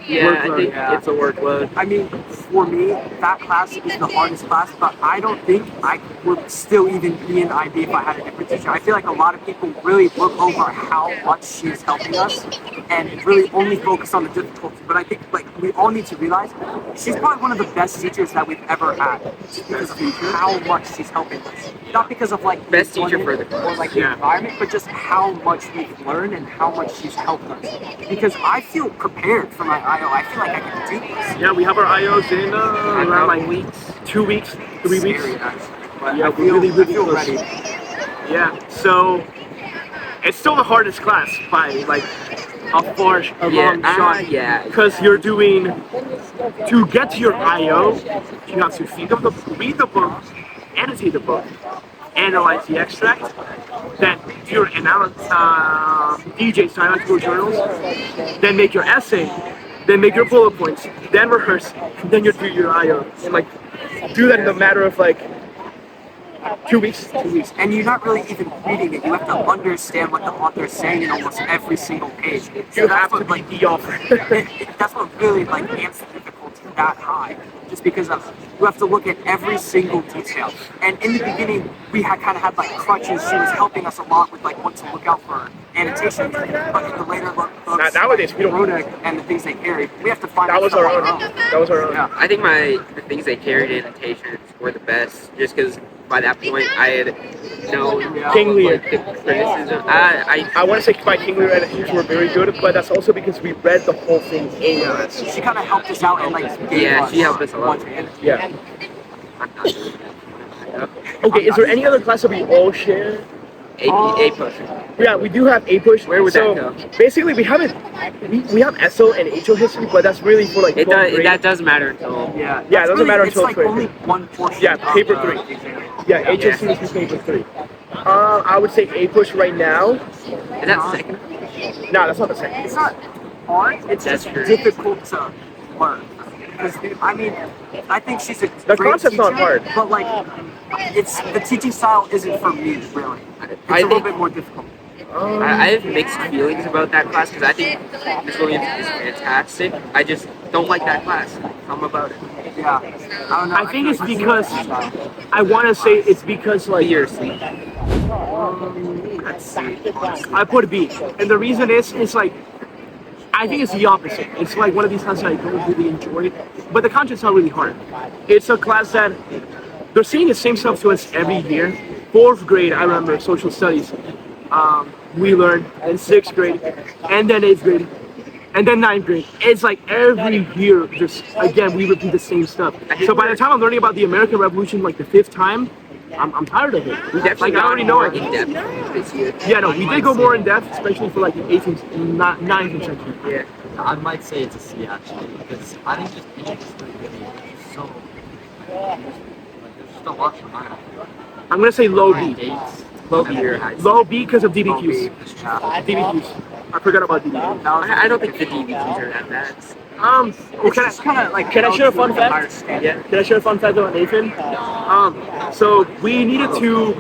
Yeah, I Workload, think yeah. it's a workload. I mean, for me, that class is the hardest class, but I don't think I would still even be in IB if I had a different teacher. I feel like a lot of people really look over how much she's helping us and really only focus on the difficulty. But I think like we all need to realize she's probably one of the best teachers that we've ever had, just because of how much she's helping us. Not because of like Best teacher for employment the or like the Yeah. environment, but just how much we've learned and how much she's helped us. Because I feel prepared for my IO. I feel like I can do this. Yeah, we have our IOs in around like weeks. 2 weeks, 3 weeks. Scary, actually. But Yeah, I we're feel, really, really I feel close. ready. Yeah, so it's still the hardest class by like a far a long shot. Yeah. Because you're doing to get to your IO, you have to read the book, annotate the book, analyze the extract, then do your DJ's analytical journals, then make your essay, then make your bullet points, then rehearse, then you do your IO, and like do that in a matter of like 2 weeks. 2 weeks. And you're not really even reading it. You have to understand what the author is saying in almost every single page. So You that's have to what, be like, the author. that's what really like amps the difficulty that high. Just because of you have to look at every single detail. And in the beginning, we had kind of had like crutches. She was helping us a lot with like what to look out for annotations. But in the later books, Nowadays, we don't- Rhoda and the things they carried, we have to find That out was stuff our on own. That was our own. Yeah. I think the things they carried annotations were the best, just because by that point I had known King Lear. like, the criticism. I want to say by King Lear annotations were very good, but that's also because we read the whole thing in class. She kind of helped us out and like gave Yeah, us she helped us a lot. bunch of annotations. Yeah. I'm not sure. Okay, is there any other class that we all share? A push. Yeah, we do have A push. Where would so that go? Basically, we haven't. We have SO and HO history, but that's really for like 12th grade. That does matter until Yeah, Yeah, it doesn't matter it's until like 12th only grade. one portion. Yeah, of paper the 3. exam. Yeah, HO Yeah. is paper 3. I would say A push right now. is that second? No, that's not the second. It's not hard. It's That's just true. difficult to learn. Because I mean, I think she's a The great concept's teacher, not hard. but like, it's the teaching style isn't for me really. It's I a little think- bit more difficult. I have mixed feelings about that class because I think Miss Williams is fantastic. I just don't like that class. I'm about it. Yeah, I don't know. I think it's feel like because the teaching style- I want to say it's because like You're asleep. Let's see. I put B, and the reason is it's like I think it's the opposite. It's like one of these classes I don't really enjoy, but the content's not really hard. It's a class that they're saying the same stuff to us every year. 4th grade, I remember social studies. We learned in 6th grade, and then 8th grade, and then 9th grade. It's like every year, just again, we repeat the same stuff. So by the time I'm learning about the American Revolution, like the 5th time, I'm tired of it. We definitely Like I already know more it. in depth this year. Yeah, no, we did go more in depth, especially for like the 18th, 9th section. Yeah. I might say it's a C actually, because I think just English is really so like, there's just a lot to learn. I'm gonna say low B. Dates, Low B or high C. Low B because of DBQs. Yeah. DBQs. I forgot about DBQs. That I don't think the DVDs are that bad. Oh, can It's kind of like can I share a fun higher fact? standard. Yeah. Can I share a fun fact about Nathan? So we needed to,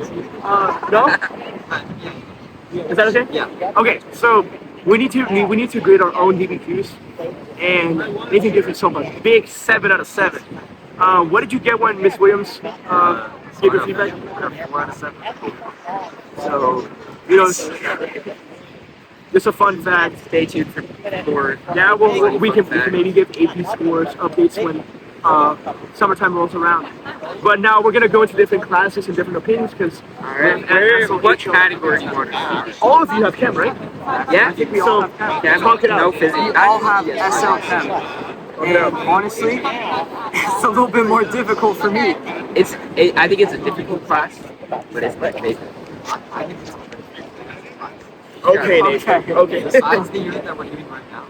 no? Is that okay? Yeah. Okay, so we need to grade our own DBQs, and Nathan gives me so much. Big 7 out of 7. What did you get when Miss Williams gave your feedback? 4 out of 7. So, you know, just a fun fact. Stay tuned for more. Yeah, well, we can maybe give AP scores updates when summertime rolls around. But now we're gonna go into different classes and different opinions because Alright, what category do you want to see? all of you have chem, right? Yeah, We all So have yeah, talk it no out. physics. We all have SL Chem. And honestly, it's a little bit more difficult for me. I think it's a difficult class, but it's my favorite. Okay, Nathan. Okay. Besides the unit that we're doing right now,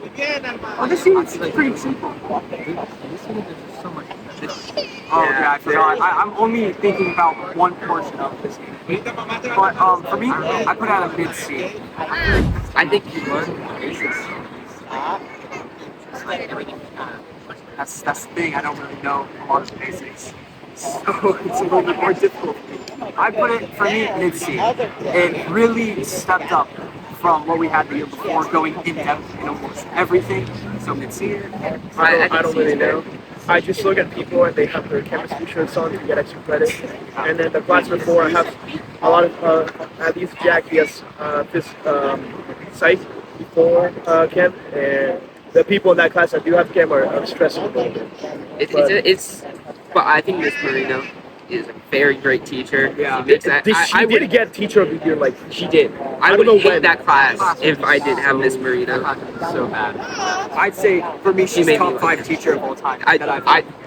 Oh, this unit's pretty simple. this unit there's just so much. Oh yeah, I forgot. I'm only thinking about one portion of this unit. But for me, I put out a mid C. I I think you learn basics. It's like everything kind of. That's the thing. I don't really know a lot of the basics, so it's a little bit more difficult for me. I put it for me mid-C. It really stepped up from what we had the year before, going in depth in almost everything. So mid-C. I don't really know. I just look at people and they have their chemistry shirts on to get extra credit. And then the class before, I have a lot of, at least Jack, he has this site before chem, and the people in that class that do have chem are stressing a little bit. But I think Miss Marino is a very great teacher. Yeah. I Did get teacher of the year, like, She did. I don't would know hate when. that class if I didn't have Miss Marino. So bad. I'd say for me, she's made me top 5 teacher of all time. that I've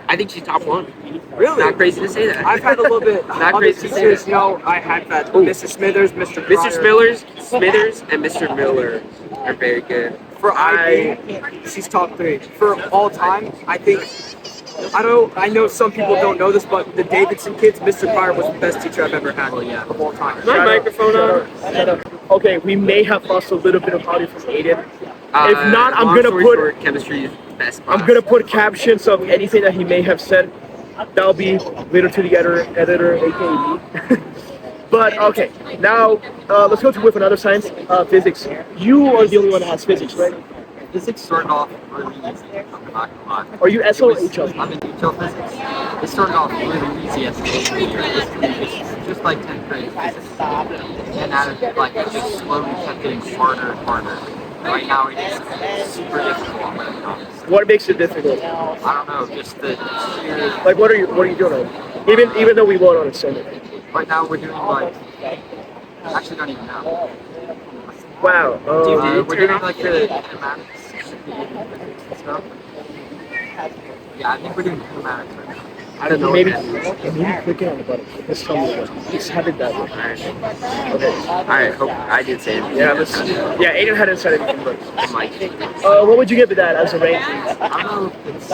I think she's top 1. really. Not crazy to say that. I've had a little bit Not other crazy to say teachers, that. you know, I had that Ooh. Mr. Smithers, Mr. Mr. Pryor. Smithers, and Mr. Miller are very good. For IB, she's top 3. For all time, I think, I know some people don't know this, but the Davidson kids, Mr. Pryor was the best teacher I've ever had of all time. My microphone on. Shut up. Okay, we may have lost a little bit of audio from Aidan. If not, I'm long gonna story put short, chemistry is the best class. I'm gonna put captions of anything that he may have said. That'll be later to the editor, aka me. But okay, now let's go with another science, physics. You are the only one that has physics, right? Physics started off really easy. I'm not gonna lie. Are you SO or It was- HO? I'm in HO physics. It started off really easy as just like 10th grade physics. And it just slowly kept getting harder and harder. Right now it's super difficult, I'm gonna be honest. What makes it difficult? I don't know, just the sheer. Like, what are you doing? Even though we won't on it so much. Right now we're doing I actually don't even know. Wow. We're doing like the kinematics and stuff. Yeah, I think we're doing kinematics right now. I don't know. Maybe What clicking on the button. Just tell me what. Just have it that way. Okay. Alright, hope I did say it. Yeah, Aidan hadn't said anything, but I'm like, what would you give it that as a ranking? I don't know if it's. I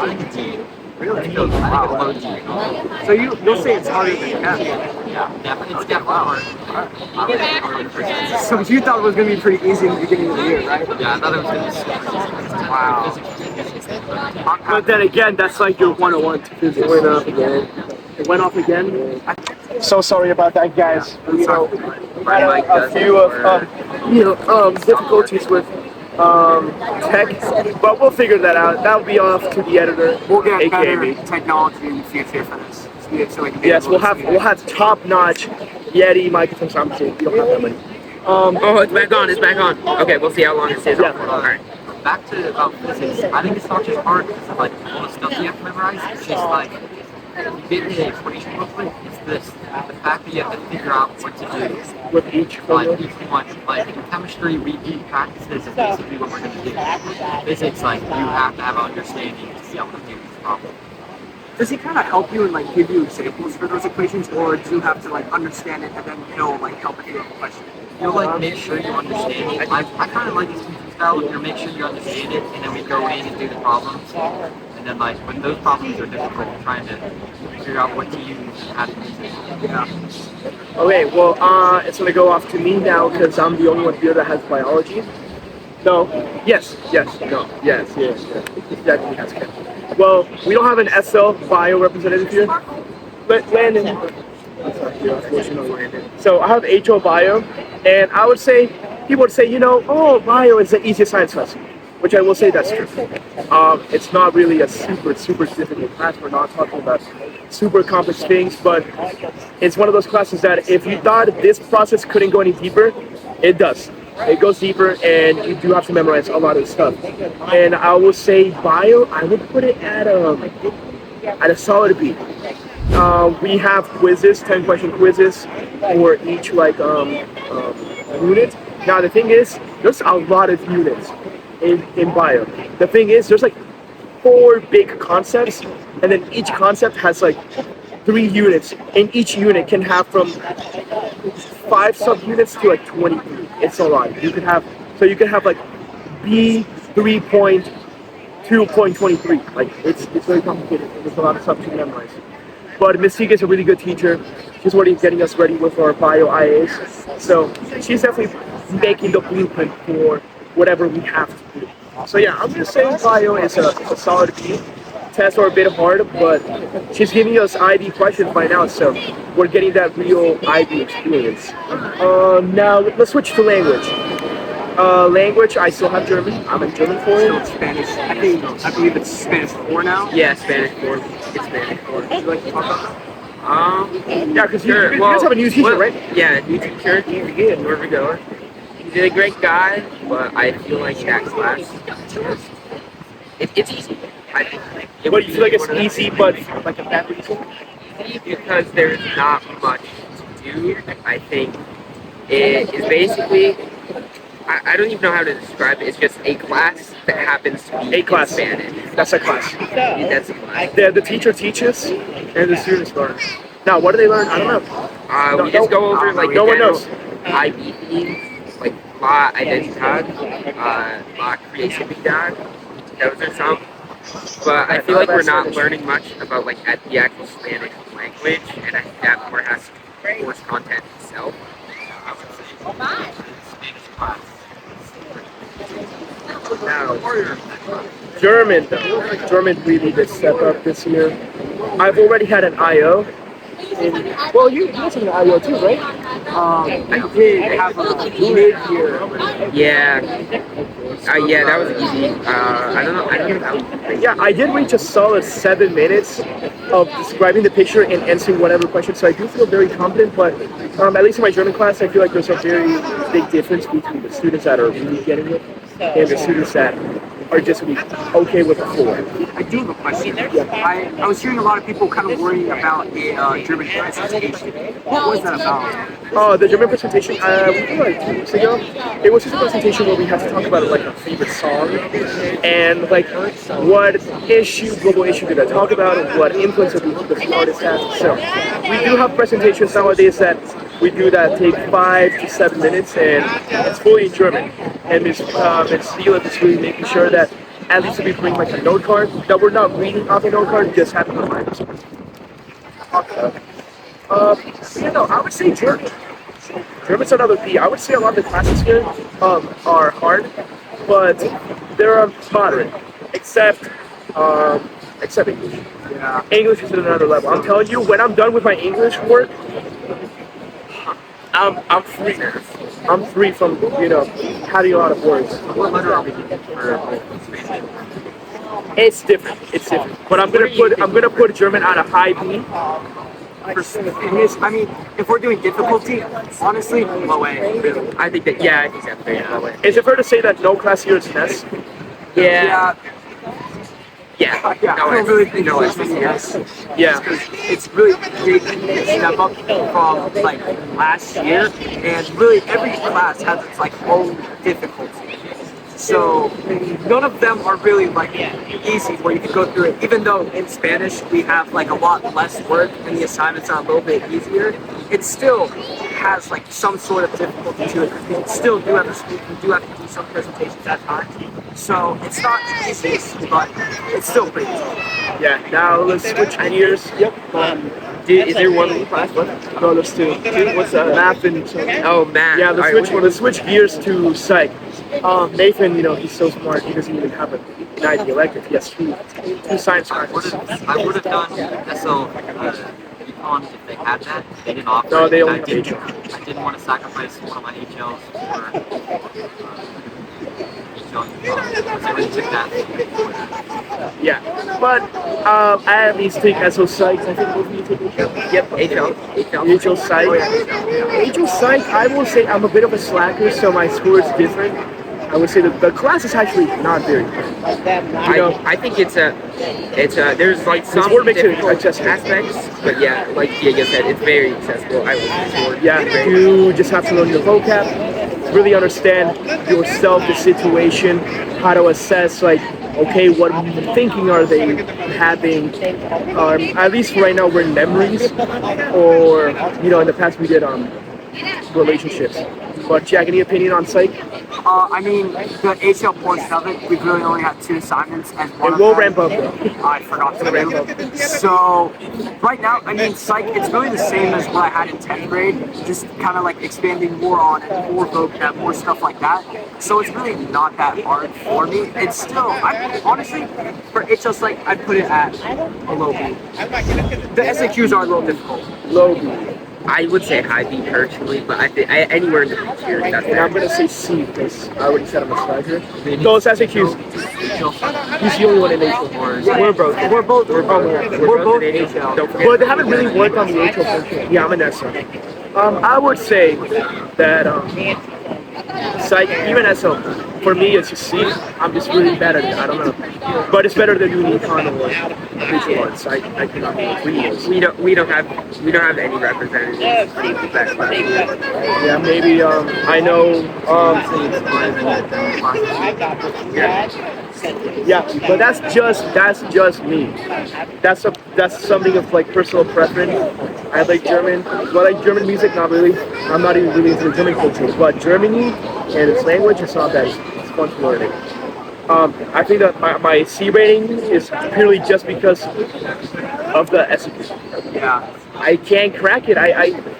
think it's D. Really? I think it's low D. So you'll say it's harder than chem. Yeah, but it's getting hard. So you thought it was going to be pretty easy in the beginning of the year, right? Yeah, I thought it was going to be super easy. Wow. But then again, that's like your 101 to physics. It went off again. It went off again? So sorry about that, guys. You know, we had a few of difficulties with tech, but we'll figure that out. That'll be off to the editor. We'll get aka better me. technology in the future for this. So we can Yes, we'll have top-notch Yeti microphones. I'm kidding. We don't have that many. oh, it's back on. It's back on. Okay, we'll see how long it stays Yeah. on for. All right. Back to physics, I think it's not just hard because of all the stuff you have to memorize. It's just you get the equation booklet. It's the fact that you have to figure out what to do. With each photo. Each one. In chemistry, we do practices is basically what we're going to do. Physics, you have to have understanding to be able to do these problems. Does he kind of help you and give you examples for those equations, or do you have to understand it and then he'll help you with the question? You'll make sure you understand it. I kind of like this teaching style. You make sure you understand it, and then we go in and do the problems. And then when those problems are difficult, trying to figure out what to use and how to use it. Yeah. Okay, well, it's gonna go off to me now because I'm the only one here that has biology. No. Yes. No. Yes. Exactly. Has chem. Well, we don't have an SL bio representative here. Landon. So I have HO bio, and I would say people would say, oh, bio is the easiest science class, which I will say that's true. It's not really a super difficult class. We're not talking about super complex things, but it's one of those classes that if you thought this process couldn't go any deeper, it does. It goes deeper, and you do have to memorize a lot of stuff. And I will say bio, I would put it at a solid B. We have quizzes, 10-question quizzes for each unit. Now the thing is, there's a lot of units in bio. The thing is, there's 4 big concepts, and then each concept has 3 units, and each unit can have from 5 subunits to 23. It's a lot. You can have B 3.2.23. It's very complicated. There's a lot of stuff to memorize. But Miss Higa is a really good teacher. she's already getting us ready with our bio IAs. So she's definitely making the blueprint for whatever we have to do. So yeah, I'm gonna say bio is a solid B. Tests are a bit hard, but she's giving us IB questions by now, so we're getting that real IB experience. Now let's switch to language. Language, I still have German. I'm in German for Still it. Spanish. I believe it's Spanish 4 now. Yeah, Spanish 4. It's Spanish 4. Would you like to talk about that? Yeah, because Sure. you guys have a new teacher, well, right? Yeah, new teacher. Where we go? He's a great guy, but I feel like that class, it's easy. I think it But would you feel like be it's one of easy, but like a bad reason? because there's not much to do. I think it is basically. I don't even know how to describe it. It's just a class that happens to be A class. in Spanish. That's a class. That's a class. The teacher teaches, and the students learn. Now, what do they learn? I don't know. We just go over like no one general knows. IB themes, like La Identidad, La Creatividad. Those are some. But I feel like we're not learning much about like at the actual Spanish language, and I think that more has to do with course content itself. Now, German, though. German really did step up this year. I've already had an IO. Well, you had an IO too, right? I did have a mid-year. yeah, yeah, that was easy. I don't know how. Yeah, I did reach a solid 7 minutes of describing the picture and answering whatever question, so I do feel very confident, but at least in my German class, I feel like there's a very big difference between the students that are really getting it and the students that are just really okay with the floor. I do have a question. I was hearing a lot of people kind of worrying about a German presentation. What was that about? The German presentation, we did like 2 weeks ago. It was just a presentation where we had to talk about like a favorite song and like what global issue did I talk about and what influence of the artist has. So we do have presentations nowadays that we do that take 5 to 7 minutes and it's fully in German. And Ms. Steele is really making sure that at least we bring like a note card, that we're not reading off a note card, just having a mind. I would say German. German's another B. I would say a lot of the classes here are hard, but they're moderate, except English. Yeah. English is at another level. I'm telling you, when I'm done with my English work, I'm free. I'm free from having a lot of words. What letter are we using for Spanish? It's different. It's different. But I'm gonna put German on a high B. I mean, if we're doing difficulty, honestly, low A. Really. I think that's very low. Is it fair to say that no class here is an S? Yeah. Yeah, No, I don't really think no, it's yes. Yeah. It's really big step up from like last year, and really every class has its like own difficulty. So none of them are really like easy where you can go through it. Even though in Spanish we have like a lot less work and the assignments are a little bit easier, it still has like some sort of difficulty to it. We still do have to speak. We do have to do some presentations at times. So it's not the easiest, but it's still pretty easy. Yeah. Now let's switch gears. Yep. Is there one class left? No, there's two. What's math and Oh, math. yeah. All right, Let's switch gears to psych. Nathan, he's so smart. He doesn't even have an ID elective. He has two science classes. I would have done SL econ if they had that. They didn't offer No, it, they and only have I didn't want to sacrifice one of my HLs for HL econ. So I really took that. Yeah. But I at least take SO Psych. I think both of you take HL. Yep, HL. HL Psych. HL Psych, I will say I'm a bit of a slacker, so my score is different. I would say that the class is actually not very good. I think it's a there's like some more makes it difficult accessible. aspects, but yeah, like Diego said, it's very accessible. I would Yeah, you just have to learn your vocab, really understand yourself, the situation, how to assess, like, okay, what thinking are they having? At least right now we're in memories, or in the past we did relationships. But Jack, any opinion on psych? I mean, the HL portion of it, we've really only had 2 assignments, and one It of will them ramp up though. I forgot to do. So right now, I mean, psych, it's really the same as what I had in 10th grade, just kind of like expanding more on it, more vocab, more stuff like that. So it's really not that hard for me. It's still, I honestly, for HL psych, I'd put it at a low B. The SAQs are a little difficult. Low B. I would say high B personally, but I think anywhere in the tier, that's And I'm fair. gonna say C because I already said I'm a striker. Those SAQs. He's the only one in HL. We're both. We're both. We're both in HL. Don't forget. But they haven't really worked on the HL portion. Yeah, I'm an SL. I would say that psych, even SL, for me it's a C. I'm just really bad at it. I don't know. But it's better than doing econ or visual arts. I cannot agree with. We don't have any representatives from the best class. Yeah, maybe I know yeah, but that's just me. That's something of like personal preference. I like German. Do I like German music? Not really. I'm not even really into the German culture. But Germany and its language, it's not bad. It's fun to learn it. I think that my C rating is purely just because of the SEQ. Yeah. I can't crack it.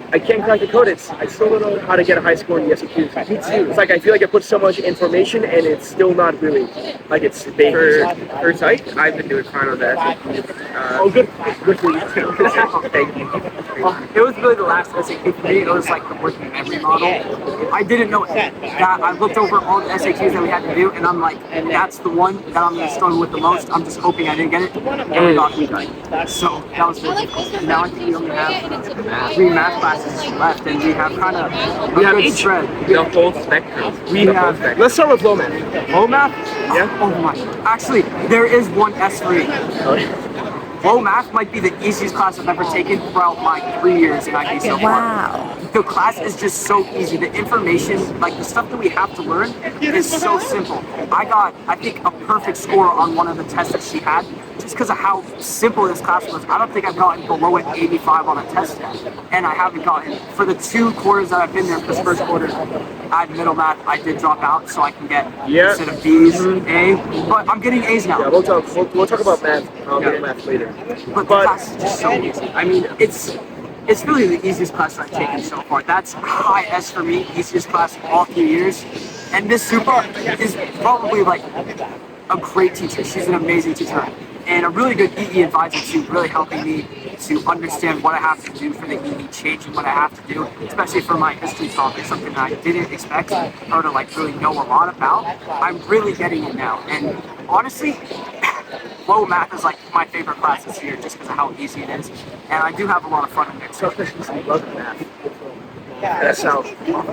I can't crack the code. I still don't know how to get a high score in the SEQs. Me too. It's like I feel like I put so much information and it's still not really like it's big. For psych, I've been doing fine on that. Oh, good for you. Thank you. It was really the last SAQ for me. It was like the working memory model. I didn't know that. I looked over all the SAQs that we had to do, and I'm like, that's the one that I'm going to struggle with the most. I'm just hoping I didn't get it, and we got it. So that was really difficult. And now I think we only have 3 math classes left, and we have kind of We have good each. spread. The whole spectrum. We The whole have. spectrum. Let's start with low math. Low math? Yeah. Oh my. Actually, there is one S3. Low math might be the easiest class I've ever taken throughout my 3 years in IB so far. Wow. The class is just so easy. The information, like the stuff that we have to learn, is so simple. I got, I think, a perfect score on one of the tests that she had, just because of how simple this class was. I don't think I've gotten below an 85 on a test yet, and I haven't gotten. For the 2 quarters that I've been there, for this first quarter, I had middle math. I did drop out, so I can get instead of B's, A. But I'm getting A's now. Yeah, we'll talk about math, middle math later. But the class is just so easy. I mean, it's really the easiest class that I've taken so far. That's high S for me, easiest class of all 3 years. And Miss Supa is probably like a great teacher. She's an amazing teacher. And a really good EE advisor too, really helping me to understand what I have to do for the EE, changing what I have to do, especially for my history topic, something that I didn't expect her to like really know a lot about. I'm really getting it now. And honestly, low math is like my favorite class this year just because of how easy it is. And I do have a lot of fun in it. So I love math.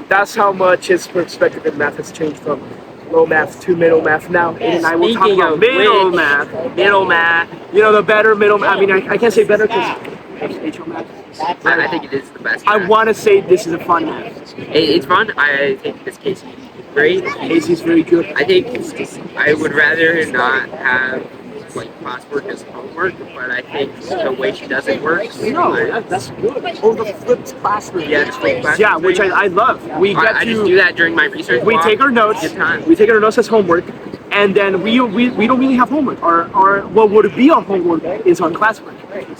That's how much his perspective in math has changed from low math to middle math now. Aiden and I will talk Speaking about of middle which- math. Middle math. You know, the better middle math. I mean, I can't say better because HO math. I think it is the best. I math. want to say this is a fun math. It's fun. I think this case is great. Casey's very good. I think I would rather not have like classwork as homework, but I think the way she does it works. No, that's good. Oh, the flipped classroom. Yeah, just like class. Yeah, which I love. We get I to just do that during my research. we block. take our notes. Good time. We take our notes as homework, and then we don't really have homework. Our what would be on homework is on classwork.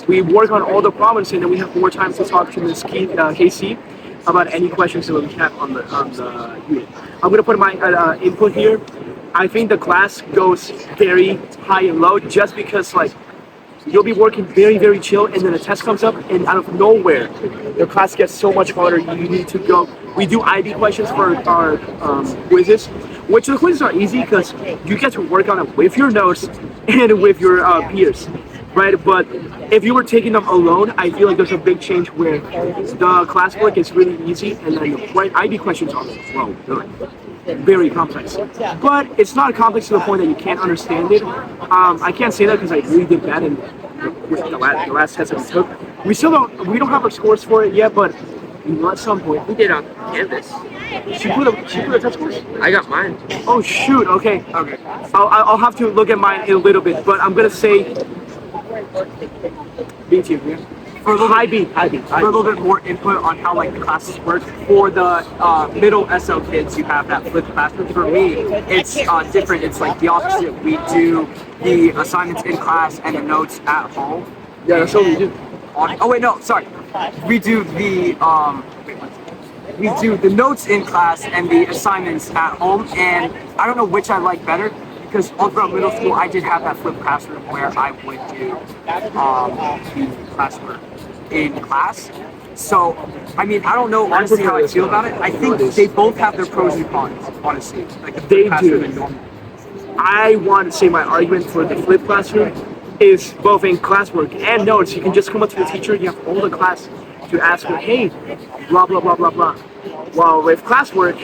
We work on all the problems, and then we have more time to talk to Ms. KC about any questions that we have on the unit. I'm gonna put my input here. I think the class goes very high and low just because like you'll be working very, very chill, and then a test comes up, and out of nowhere, your class gets so much harder. You need to go. We do IB questions for our quizzes, which the quizzes are easy because you get to work on it with your notes and with your peers, right? But if you were taking them alone, I feel like there's a big change where the classwork is really easy, and then the IB questions are very complex. But it's not complex to the point that you can't understand it. I can't say that because I really did bad in the last test that we took. We don't have our scores for it yet, but at some point. We did on Canvas. She put a test scores? I got mine. Oh shoot, okay. I'll have to look at mine in a little bit, but I'm gonna say B tier, yeah? for a little High bit, B. for a little bit more input on how like the classes work. For the middle SL kids, you have that flipped classroom. For me, it's different. It's like the opposite. We do the assignments in class and the notes at home. Yeah, that's what we do. Oh wait, no, sorry. We do the notes in class and the assignments at home, and I don't know which I like better because all throughout middle school I did have that flipped classroom where I would do the classwork in class. So, I mean, I don't know honestly how I feel about it. I think they both have their pros and cons, honestly. Like the They classroom do. and normal. I want to say my argument for the flipped classroom is both in classwork and notes. You can just come up to the teacher, you have all the class to ask her, hey, blah, blah, blah, blah, blah. While with classwork,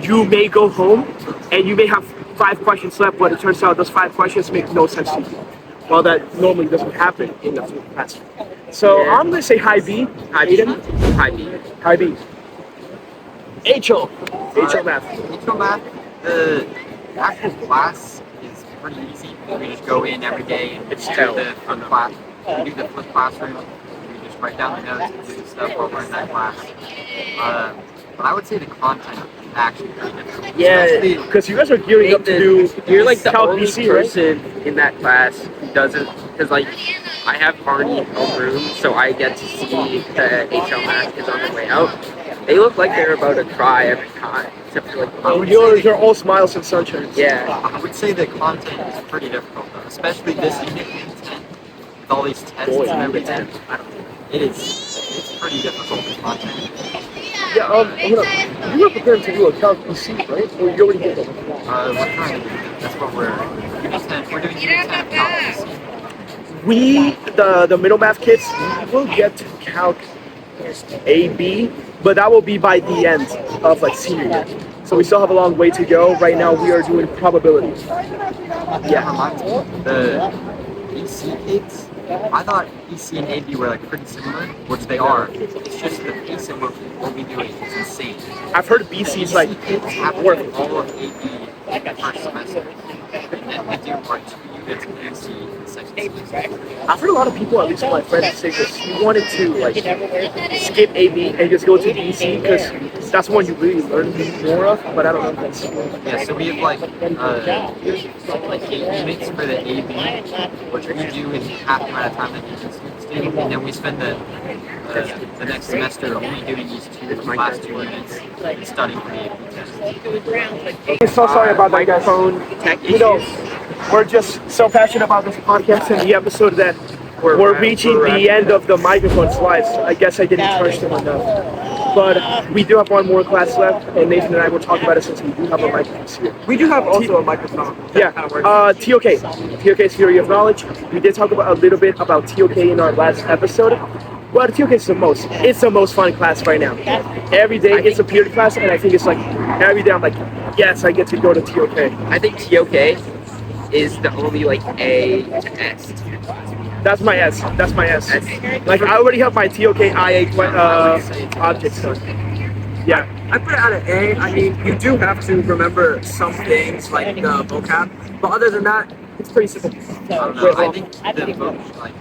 you may go home and you may have 5 questions left, but it turns out those 5 questions make no sense to you. Well, that normally doesn't happen in the flipped classroom. So Yeah. I'm going to say high B. Aidan? High B. High B. HO. HO math. Intro math, the actual class is pretty easy. We just go in every day and It's do chill. the flip class. We do the flip classroom. We just write down the notes and do the stuff while we're in that class. But I would say the content is actually pretty difficult. Yeah. Especially Because you guys are gearing up to do You're like the Calc only BC, right? person in that class who doesn't, because like I have Barney homeroom, so I get to see the HL math is on the way out. They look like they're about to cry every time, except for like You're all smiles and sunshine. yeah. I would say the content is pretty difficult though, especially this unit in 10 with all these tests Boy, and unit everything. It's pretty difficult the content. Yeah, hold up. You were preparing to do a Calc BC, right? Or you already did that? We're trying to do that. That's what we're unit 10. We're doing unit 10 calculus. We, the middle math kids, we will get to Calc AB, but that will be by the end of like senior year. So we still have a long way to go. Right now we are doing probability. Yeah, reminds me. The EC kids, I thought EC and AB were like pretty similar, which they are. It's just the pace of what we do is insane. I've heard BC is like EC kids have to work. do all of AB first semester, and then we do our 2 units of EC in the second semester. I've heard a lot of people, at least my friends, say this. You wanted to like skip AB and just go to BC because that's one you really learn more of. But I don't know if that's Yeah, so we have like 8 units for the AB, which we do in half the amount of time that EC students do, and then we spend the next semester only doing these last 2 units and studying for the AP test. I'm so sorry about that, guys. Tech You know, issues. we're just so passionate about this podcast and the episode that we're reaching the end of the microphone slides. I guess I didn't charge them enough. But we do have one more class left, and Nathan and I will talk about it since we do have a microphone here. We do have also a microphone. Yeah, TOK. TOK's Theory of Knowledge. We did talk about a little bit about TOK in our last episode. But TOK is it's the most fun class right now. Every day it's a period class, and I think it's like every day I'm like, yes, I get to go to TOK. I think TOK is the only like A to S. That's my S. That's my S. Like I already have my TOK IA objects done. Yeah. I put it at an A. I mean, you do have to remember some things like the vocab, but other than that, it's pretty simple. I don't know. I think the book, like,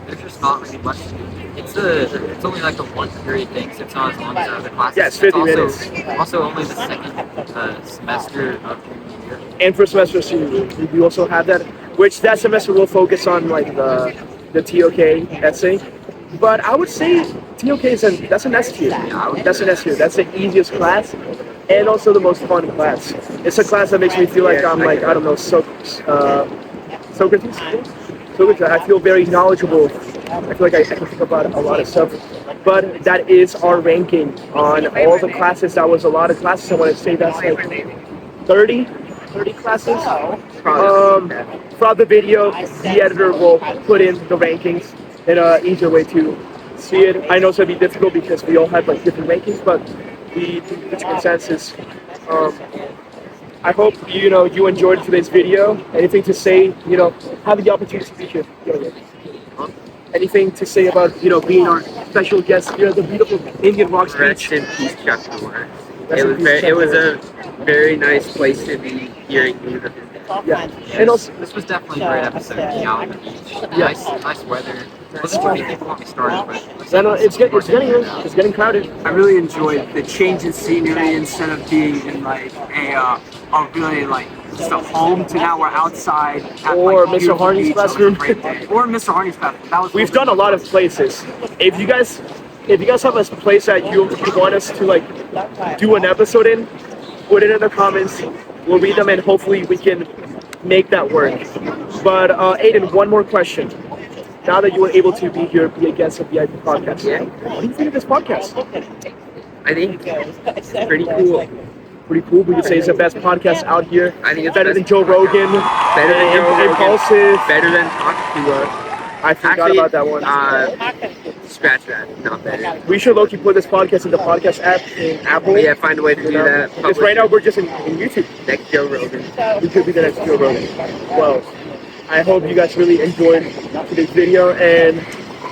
there's just not really much to do. It's only like a 1 period thing, so it's not as long as other classes. Yeah, it's 50 minutes. Also only the second semester of junior year. And first semester senior year, we also have that. Which that semester will focus on like the TOK essay. But I would say TOK that's an S tier. That's an S tier. That's the easiest class, and also the most fun class. It's a class that makes me feel like I'm like I don't know Socrates. Socrates. I feel very knowledgeable. I feel like I can think about a lot of stuff. But that is our ranking on all the classes. That was a lot of classes. I want to say that's like 30 classes. Throughout the video, the editor will put in the rankings in an easier way to see it. I know it's going to be difficult because we all have like different rankings, but we reach a consensus. I hope you enjoyed today's video. Anything to say? Have the opportunity to be here. Anything to say about being our special guest here at the beautiful Indian Rocks Rest Beach? in peace, Chuck Norris. Rest in peace, Chuck It was Norris. a very nice place to be hearing news of his death. all Yeah. kinds of And also, This was definitely a great episode. Being out on the beach, Yeah. nice weather. Wasn't too many people when we started, but yeah, no, it's getting crowded. I really enjoyed the change in scenery instead of being in like a really like just a home to now we're outside at Or like Mr. beautiful Harney's beach. It was a classroom. great day. Or Mr. Harney's classroom. That was We've done a lot of places. If you guys have a place that you want us to like do an episode in, put it in the comments. We'll read them and hopefully we can make that work. But Aidan, one more question. Now that you were able to be here, be a guest of the VIP podcast, what do you think of this podcast? I think it's pretty cool. Pretty cool. We could say it's the best podcast out here. I think it's Better the than best Joe podcast. Rogan. Better than Joe Rogan. Impulsive. Better than Talk to I forgot Actually, about that one. Scratch that. Not better. We should low-key put this podcast in the podcast app in Apple. Yeah, find a way to do that. Because right now we're just in YouTube. Next Joe Rogan. We could be the next Joe Rogan. Well, I hope you guys really enjoyed today's video. And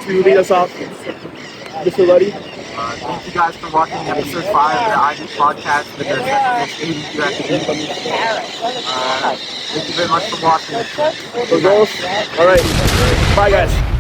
to lead us off, Mr. Luddy. Thank you guys for watching episode 5 of the ID podcast with the special guest Aidan Cook. Thank you very much for watching. All right. Bye, guys.